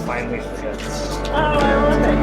finally forget. Oh, I love it.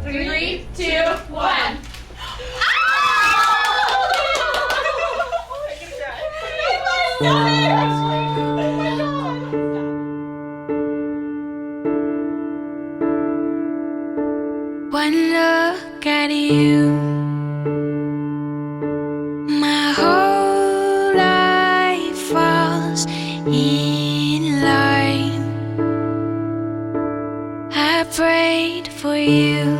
Three, two, one. One look at you, my whole life falls in line. I prayed for you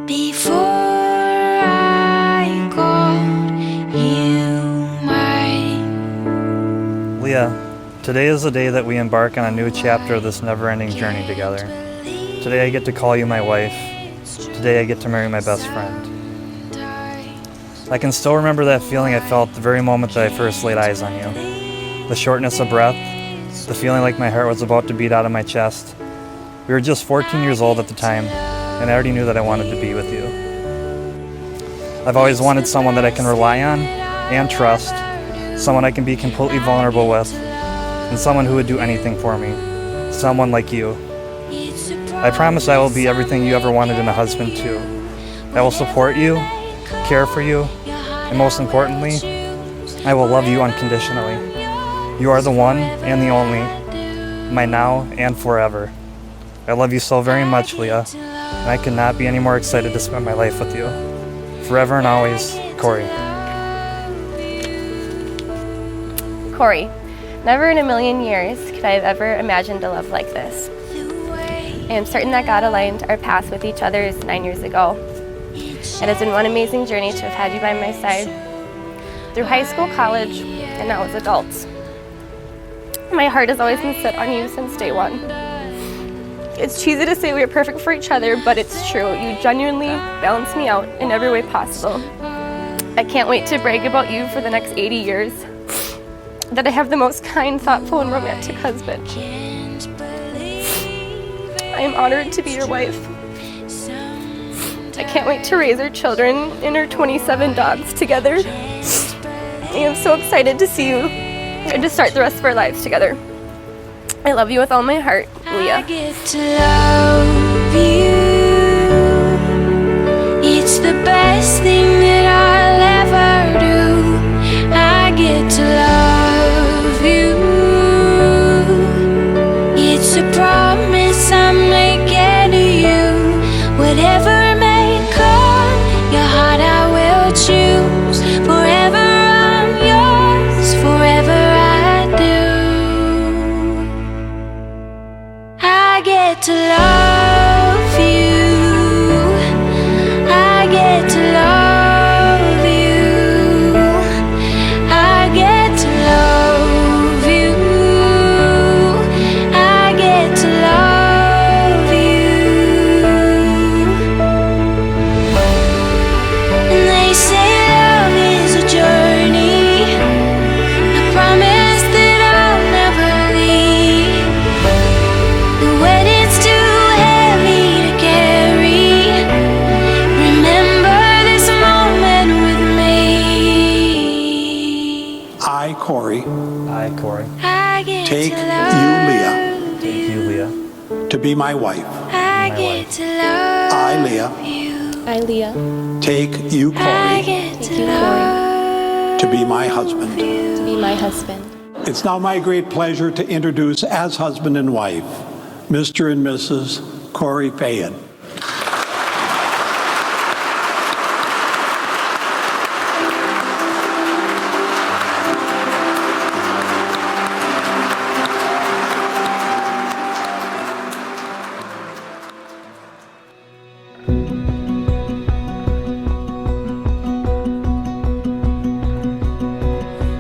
before I called you mine. Leah, today is the day that we embark on a new chapter of this never-ending journey together. Today I get to call you my wife. Today I get to marry my best friend. I can still remember that feeling I felt the very moment that I first laid eyes on you. The shortness of breath, the feeling like my heart was about to beat out of my chest. We were just 14 years old at the time, and I already knew that I wanted to be with you. I've always wanted someone that I can rely on and trust, someone I can be completely vulnerable with, and someone who would do anything for me. Someone like you. I promise I will be everything you ever wanted in a husband too. I will support you, care for you, and most importantly, I will love you unconditionally. You are the one and the only, my now and forever. I love you so very much, Leah, and I could not be any more excited to spend my life with you. Forever and always, Corey. Corey, never in a million years could I have ever imagined a love like this. I am certain that God aligned our paths with each other's 9 years ago. It has been one amazing journey to have had you by my side through high school, college, and now as adults. My heart has always been set on you since day one. It's cheesy to say we are perfect for each other, but it's true. You genuinely balance me out in every way possible. I can't wait to brag about you for the next 80 years. That I have the most kind, thoughtful, and romantic husband. I am honored to be your wife. I can't wait to raise our children and our 27 dogs together. I am so excited to see you and to start the rest of our lives together. I love you with all my heart, Leah. I get to love you. It's the best thing that I'll ever do. I get to love you. It's a promise I'm making to you. Whatever may come, your heart I will choose. Forever I'm yours, forever I do. I get to love you. I get to love you. I get to love you. I get to love you. And they say love is a journey. I promise that I'll never leave. The wedding's too heavy to carry. Remember this moment with me. I, Corey, I get take to you, love Leah, Thank you, Leah. to be my wife. I get to love I, Leah, you. I, Leah, take you, I Corey, get take to you, Corey, love to be my husband. to be my husband. It's now my great pleasure to introduce as husband and wife, Mr. and Mrs. Corey Fayan.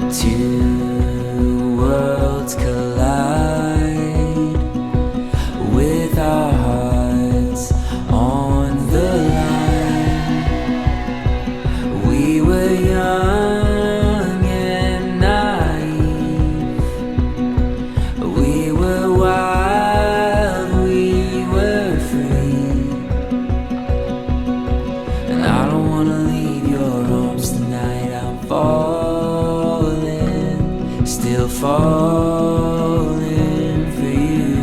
Two worlds collide with our hearts on the line. We were young and naive. We were wild, we were free. And I don't wanna leave your arms tonight. I'm still falling for you.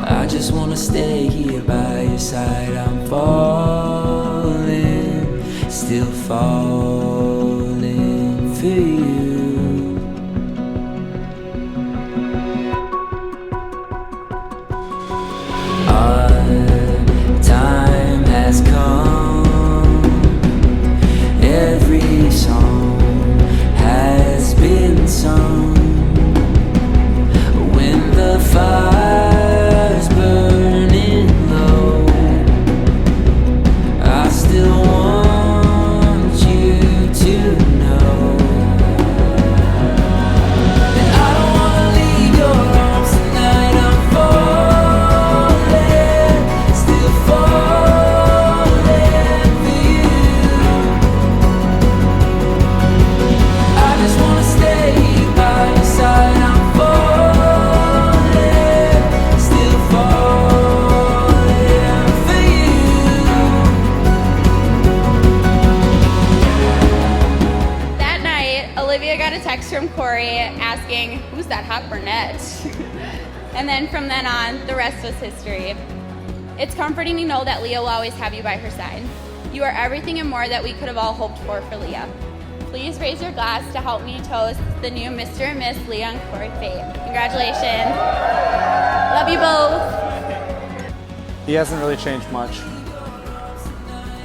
I just wanna stay here by your side. I'm falling, still falling for you. Our time has come. Every song has been sung. When the fire's burning low, I still want you to know. And I don't wanna leave your arms tonight. I'm falling, still falling for you. I just wanna stay by your side. I'm falling, still falling for you. That night, Olivia got a text from Corey asking, "Who's that hot brunette?" And then from then on, the rest was history. It's comforting to know that Leah will always have you by her side. You are everything and more that we could have all hoped for Leah. Please raise your glass to help me toast the new Mr. and Miss Leah and Corey Faye. Congratulations. Love you both. He hasn't really changed much.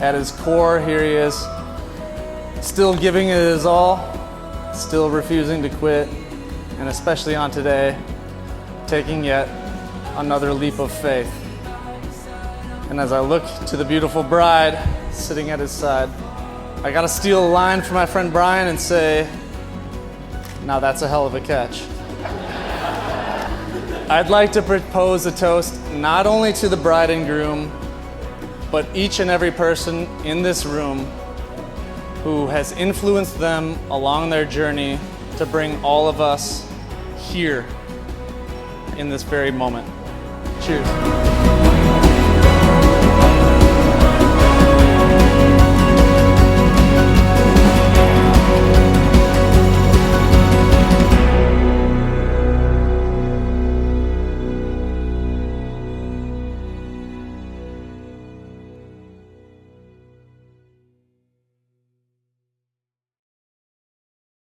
At his core, here he is, still giving it his all, still refusing to quit, and especially on today, taking yet another leap of faith. And as I look to the beautiful bride sitting at his side, I gotta steal a line from my friend Brian and say, now that's a hell of a catch. I'd like to propose a toast not only to the bride and groom, but each and every person in this room who has influenced them along their journey to bring all of us here in this very moment. Cheers.